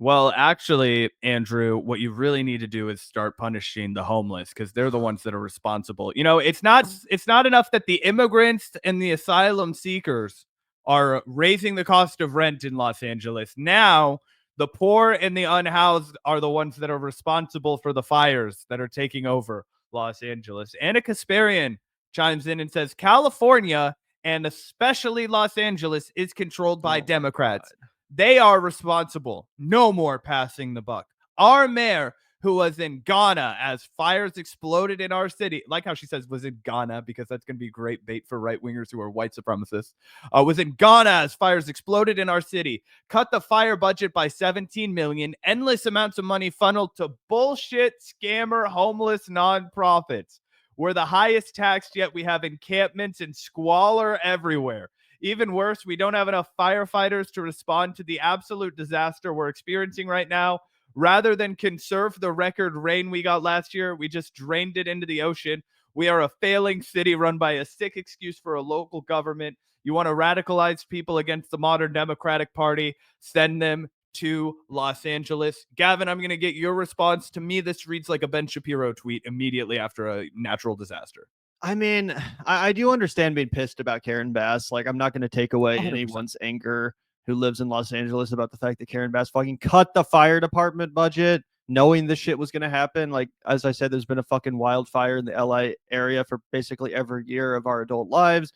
Well, actually, Andrew, what you really need to do is start punishing the homeless because they're the ones that are responsible. It's not enough that the immigrants and the asylum seekers are raising the cost of rent in Los Angeles. Now, the poor and the unhoused are the ones that are responsible for the fires that are taking over Los Angeles. Ana Kasparian chimes in and says California and especially Los Angeles is controlled by Oh my Democrats. God. They are responsible. No more passing the buck. Our mayor, who was in Ghana as fires exploded in our city, like how she says was in Ghana, because that's going to be great bait for right wingers who are white supremacists, was in Ghana as fires exploded in our city, cut the fire budget by 17 million, endless amounts of money funneled to bullshit, scammer, homeless nonprofits. We're the highest taxed, yet we have encampments and squalor everywhere. Even worse, we don't have enough firefighters to respond to the absolute disaster we're experiencing right now. Rather than conserve the record rain we got last year, we just drained it into the ocean. We are a failing city run by a sick excuse for a local government. You want to radicalize people against the modern Democratic Party? Send them to Los Angeles. Gavin, I'm going to get your response. To me, this reads like a Ben Shapiro tweet immediately after a natural disaster. I mean, I do understand being pissed about Karen Bass. Like, I'm not going to take away 100%. anyone's anger who lives in Los Angeles about the fact that Karen Bass fucking cut the fire department budget, knowing this shit was going to happen. Like, as I said, there's been a fucking wildfire in the LA area for basically every year of our adult lives.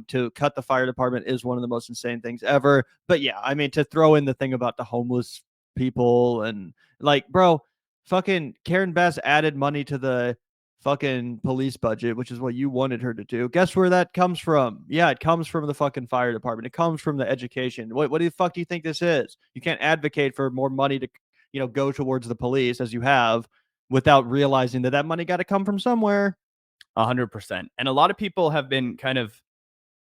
To cut the fire department is one of the most insane things ever. But yeah, I mean, to throw in the thing about the homeless people and like, bro, fucking Karen Bass added money to the fucking police budget, which is what you wanted her to do. Guess where that comes from? Yeah, it comes from the fucking fire department. It comes from the education. What the fuck do you think this is? You can't advocate for more money to, go towards the police as you have without realizing that that money got to come from somewhere. 100%. And a lot of people have been kind of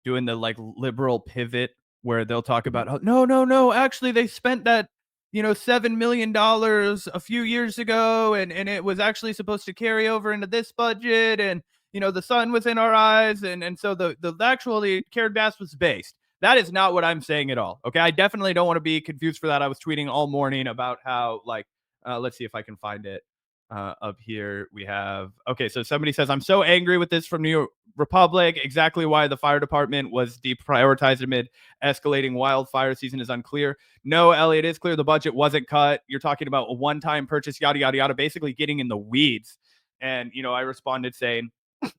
doing the like liberal pivot where they'll talk about, oh, no, no, no, actually they spent that, $7 million a few years ago, and it was actually supposed to carry over into this budget, and the sun was in our eyes, and so the actually Karen Bass was based. That is not what I'm saying at all. Okay, I definitely don't want to be confused for that. I was tweeting all morning about how like let's see if I can find it. Up here we have, okay, so somebody says, I'm so angry with this from New York Republic. Exactly why the fire department was deprioritized amid escalating wildfire season is unclear. No, Elliot, is clear the budget wasn't cut. You're talking about a one-time purchase, yada, yada, yada, basically getting in the weeds. And, I responded saying,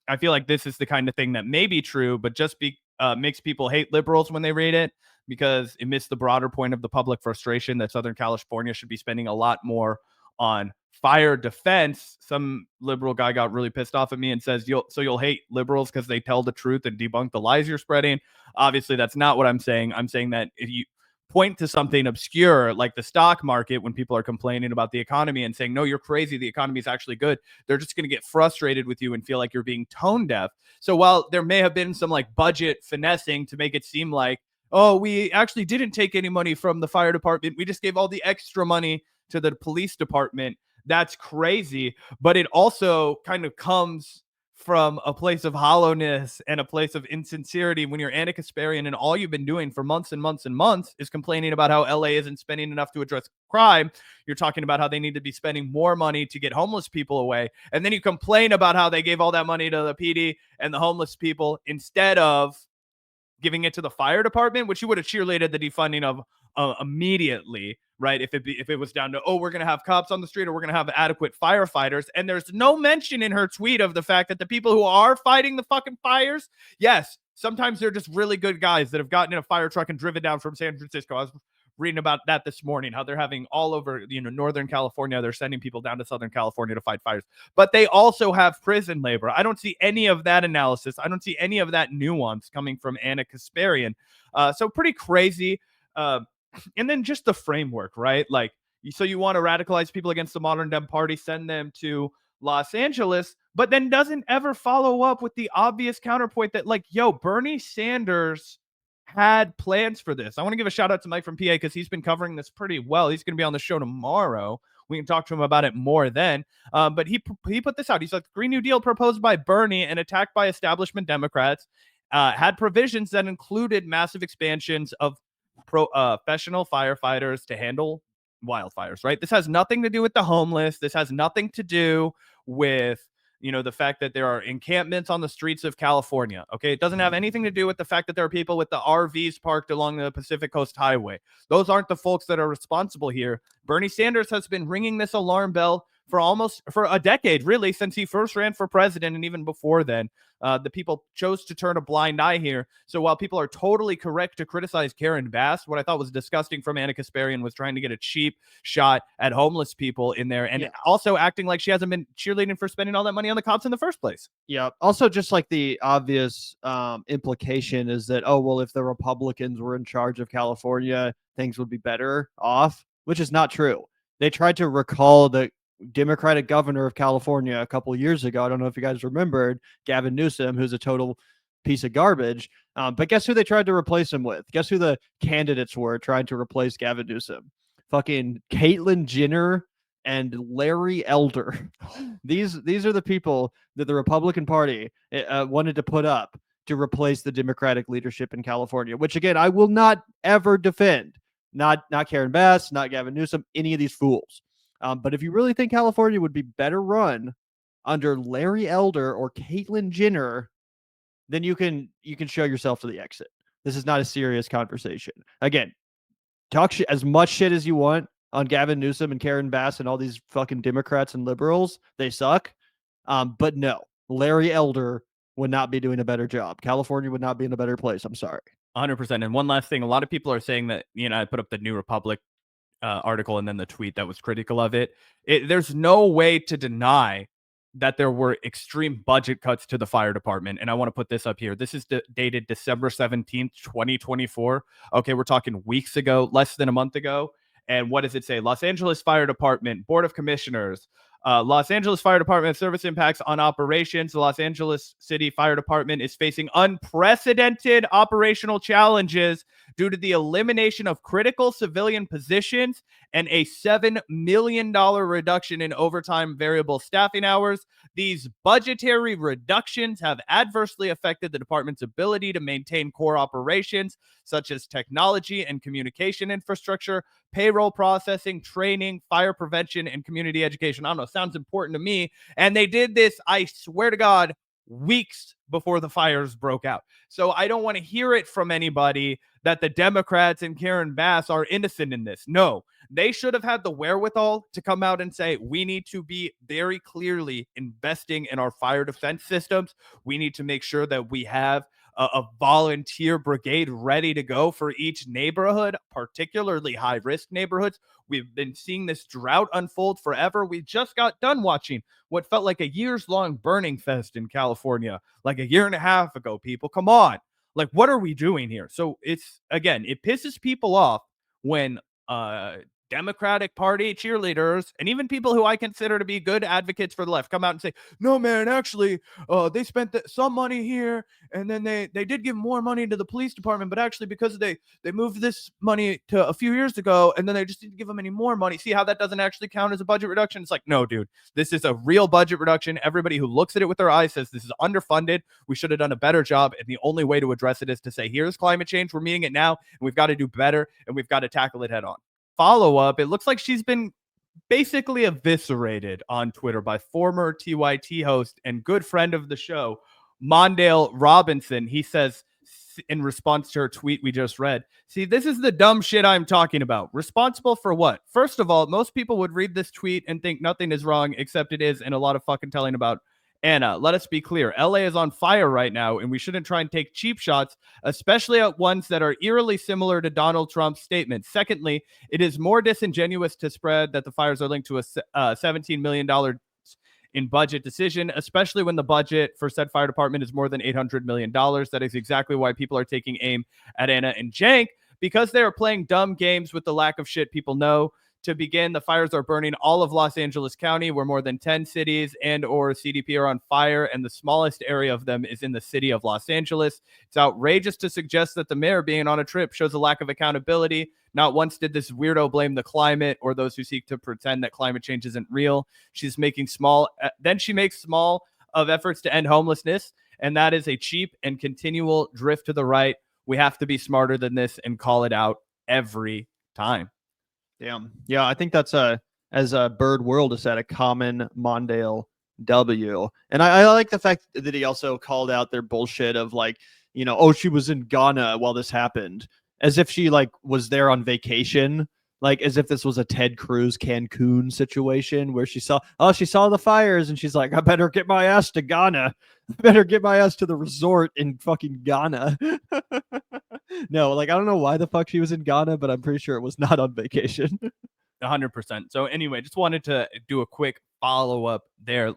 I feel like this is the kind of thing that may be true, but just makes people hate liberals when they read it because it missed the broader point of the public frustration that Southern California should be spending a lot more on fire defense. Some liberal guy got really pissed off at me and says, you'll hate liberals because they tell the truth and debunk the lies you're spreading. Obviously, that's not what I'm saying. I'm saying that if you point to something obscure like the stock market when people are complaining about the economy and saying, no, you're crazy, the economy is actually good, they're just going to get frustrated with you and feel like you're being tone deaf. So while there may have been some like budget finessing to make it seem like, oh, we actually didn't take any money from the fire department, we just gave all the extra money to the police department, that's crazy. But it also kind of comes from a place of hollowness and a place of insincerity when you're Ana Kasparian and all you've been doing for months and months and months is complaining about how LA isn't spending enough to address crime. You're talking about how they need to be spending more money to get homeless people away. And then you complain about how they gave all that money to the PD and the homeless people instead of giving it to the fire department, which you would have cheerleaded the defunding of immediately, right? If it was down to, oh, we're going to have cops on the street or we're going to have adequate firefighters. And there's no mention in her tweet of the fact that the people who are fighting the fucking fires, yes, sometimes they're just really good guys that have gotten in a fire truck and driven down from San Francisco. I was reading about that this morning, how they're having all over, Northern California, they're sending people down to Southern California to fight fires. But they also have prison labor. I don't see any of that analysis. I don't see any of that nuance coming from Ana Kasparian. So pretty crazy. And then just the framework, right? Like, so you want to radicalize people against the modern Dem party, send them to Los Angeles, but then doesn't ever follow up with the obvious counterpoint that, like, yo, Bernie Sanders had plans for this. I want to give a shout out to Mike from PA because he's been covering this pretty well. He's going to be on the show tomorrow. We can talk to him about it more then. But he put this out. He's like, the Green New Deal proposed by Bernie and attacked by establishment Democrats had provisions that included massive expansions of professional firefighters to handle wildfires, right? This has nothing to do with the homeless. This has nothing to do with, the fact that there are encampments on the streets of California. Okay. It doesn't have anything to do with the fact that there are people with the RVs parked along the Pacific Coast Highway. Those aren't the folks that are responsible here. Bernie Sanders has been ringing this alarm bell for a decade, really, since he first ran for president. And even before then, the people chose to turn a blind eye here. So while people are totally correct to criticize Karen Bass, what I thought was disgusting from Ana Kasparian was trying to get a cheap shot at homeless people in there, and also acting like she hasn't been cheerleading for spending all that money on the cops in the first place. Yeah. Also, just like the obvious implication is that, oh, well, if the Republicans were in charge of California, things would be better off, which is not true. They tried to recall the Democratic governor of California a couple of years ago. I don't know if you guys remembered Gavin Newsom, who's a total piece of garbage. But guess who they tried to replace him with? Guess who the candidates were trying to replace Gavin Newsom? Fucking Caitlyn Jenner and Larry Elder. These are the people that the Republican Party wanted to put up to replace the Democratic leadership in California, which again, I will not ever defend. Not Karen Bass, not Gavin Newsom, any of these fools. But if you really think California would be better run under Larry Elder or Caitlyn Jenner, then you can show yourself to the exit. This is not a serious conversation. Again, talk as much shit as you want on Gavin Newsom and Karen Bass and all these fucking Democrats and liberals. They suck. But no, Larry Elder would not be doing a better job. California would not be in a better place. I'm sorry. 100%. And one last thing, a lot of people are saying that, I put up the New Republic article and then the tweet that was critical of it. There's no way to deny that there were extreme budget cuts to the fire department. And I want to put this up here. This is dated December 17th, 2024. Okay, we're talking weeks ago, less than a month ago. And what does it say? Los Angeles Fire Department, Board of Commissioners, Los Angeles Fire Department service impacts on operations. The Los Angeles City Fire Department is facing unprecedented operational challenges due to the elimination of critical civilian positions and a $7 million reduction in overtime variable staffing hours. These budgetary reductions have adversely affected the department's ability to maintain core operations such as technology and communication infrastructure, payroll processing, training, fire prevention, and community education. I don't know, sounds important to me. And they did this, I swear to God, weeks before the fires broke out. So I don't want to hear it from anybody that the Democrats and Karen Bass are innocent in this. No, they should have had the wherewithal to come out and say, we need to be very clearly investing in our fire defense systems. We need to make sure that we have a volunteer brigade ready to go for each neighborhood, particularly high-risk neighborhoods. We've been seeing this drought unfold forever. We just got done watching what felt like a years-long burning fest in California, like a year and a half ago, people. Come on. Like, what are we doing here? So it's, again, it pisses people off when Democratic Party cheerleaders and even people who I consider to be good advocates for the left come out and say, no, man, actually, they spent some money here and then they did give more money to the police department, but actually because they moved this money to a few years ago and then they just didn't give them any more money. See how that doesn't actually count as a budget reduction? It's like, no, dude, this is a real budget reduction. Everybody who looks at it with their eyes says this is underfunded. We should have done a better job. And the only way to address it is to say, here's climate change. We're meeting it now and we've got to do better and we've got to tackle it head on. Follow-up, it looks like she's been basically eviscerated on Twitter by former TYT host and good friend of the show, Mondale Robinson. He says, in response to her tweet we just read, see, this is the dumb shit I'm talking about. Responsible for what? First of all, most people would read this tweet and think nothing is wrong, except it is, and a lot of fucking telling about Anna. Let us be clear. LA is on fire right now, and we shouldn't try and take cheap shots, especially at ones that are eerily similar to Donald Trump's statements. Secondly, it is more disingenuous to spread that the fires are linked to a $17 million in budget decision, especially when the budget for said fire department is more than $800 million. That is exactly why people are taking aim at Anna and Jank, because they are playing dumb games with the lack of shit people know. To begin, the fires are burning all of Los Angeles County, where more than 10 cities and or CDP are on fire, and the smallest area of them is in the city of Los Angeles. It's outrageous to suggest that the mayor being on a trip shows a lack of accountability. Not once did this weirdo blame the climate or those who seek to pretend that climate change isn't real. She's making then she makes small of efforts to end homelessness, and that is a cheap and continual drift to the right. We have to be smarter than this and call it out every time. Damn. Yeah, I think that's as Bird World has said, a common Mondale W. And I like the fact that he also called out their bullshit of like, you know, oh, she was in Ghana while this happened, as if she like was there on vacation, like as if this was a Ted Cruz Cancun situation where she saw the fires and she's like, I better get my ass to Ghana. I better get my ass to the resort in fucking Ghana. No, like I don't know why the fuck she was in Ghana, but I'm pretty sure it was not on vacation. 100%. So anyway, just wanted to do a quick follow up there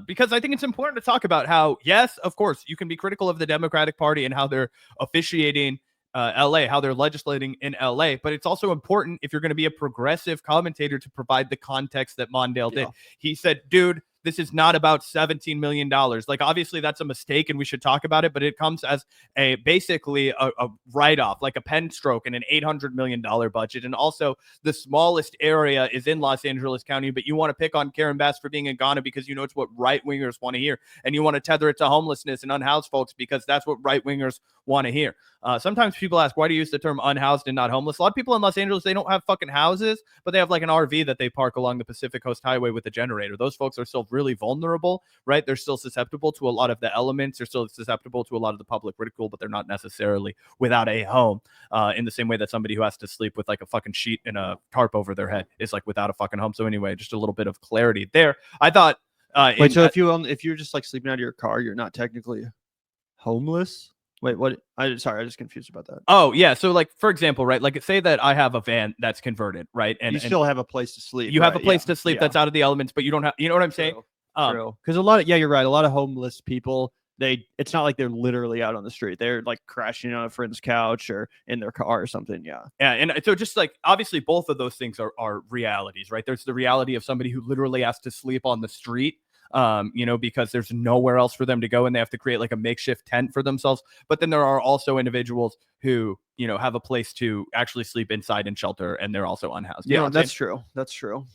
because I think it's important to talk about how, yes, of course, you can be critical of the Democratic Party and how they're officiating LA, how they're legislating in LA, but it's also important if you're going to be a progressive commentator to provide the context that Mondale did. He said, dude, this is not about $17 million. Like, obviously that's a mistake and we should talk about it, but it comes as a basically a write-off, like a pen stroke in an $800 million budget. And also the smallest area is in Los Angeles County, but you want to pick on Karen Bass for being in Ghana because you know it's what right-wingers want to hear. And you want to tether it to homelessness and unhoused folks because that's what right-wingers want to hear. Sometimes people ask, why do you use the term unhoused and not homeless? A lot of people in Los Angeles, they don't have fucking houses, but they have like an RV that they park along the Pacific Coast Highway with a generator. Those folks are still really vulnerable, right? They're still susceptible to a lot of the elements. They're still susceptible to a lot of the public ridicule, but they're not necessarily without a home in the same way that somebody who has to sleep with like a fucking sheet and a tarp over their head is like without a fucking home. So anyway, just a little bit of clarity there. I thought. Wait, so if you're just like sleeping out of your car, you're not technically homeless? Wait, what? Sorry, I was confused about that. Oh, yeah. So, like, for example, right? Like, say that I have a van that's converted, right? And you still have a place to sleep. You have a place to sleep that's out of the elements, but you don't have, you know what I'm saying? True. Because a lot of, you're right. A lot of homeless people, it's not like they're literally out on the street. They're like crashing on a friend's couch or in their car or something. Yeah. Yeah. And so just like, obviously both of those things are realities, right? There's the reality of somebody who literally has to sleep on the street. You know, because there's nowhere else for them to go and they have to create like a makeshift tent for themselves. But then there are also individuals who, you know, have a place to actually sleep inside and shelter and they're also unhoused. Yeah, that's true. That's true.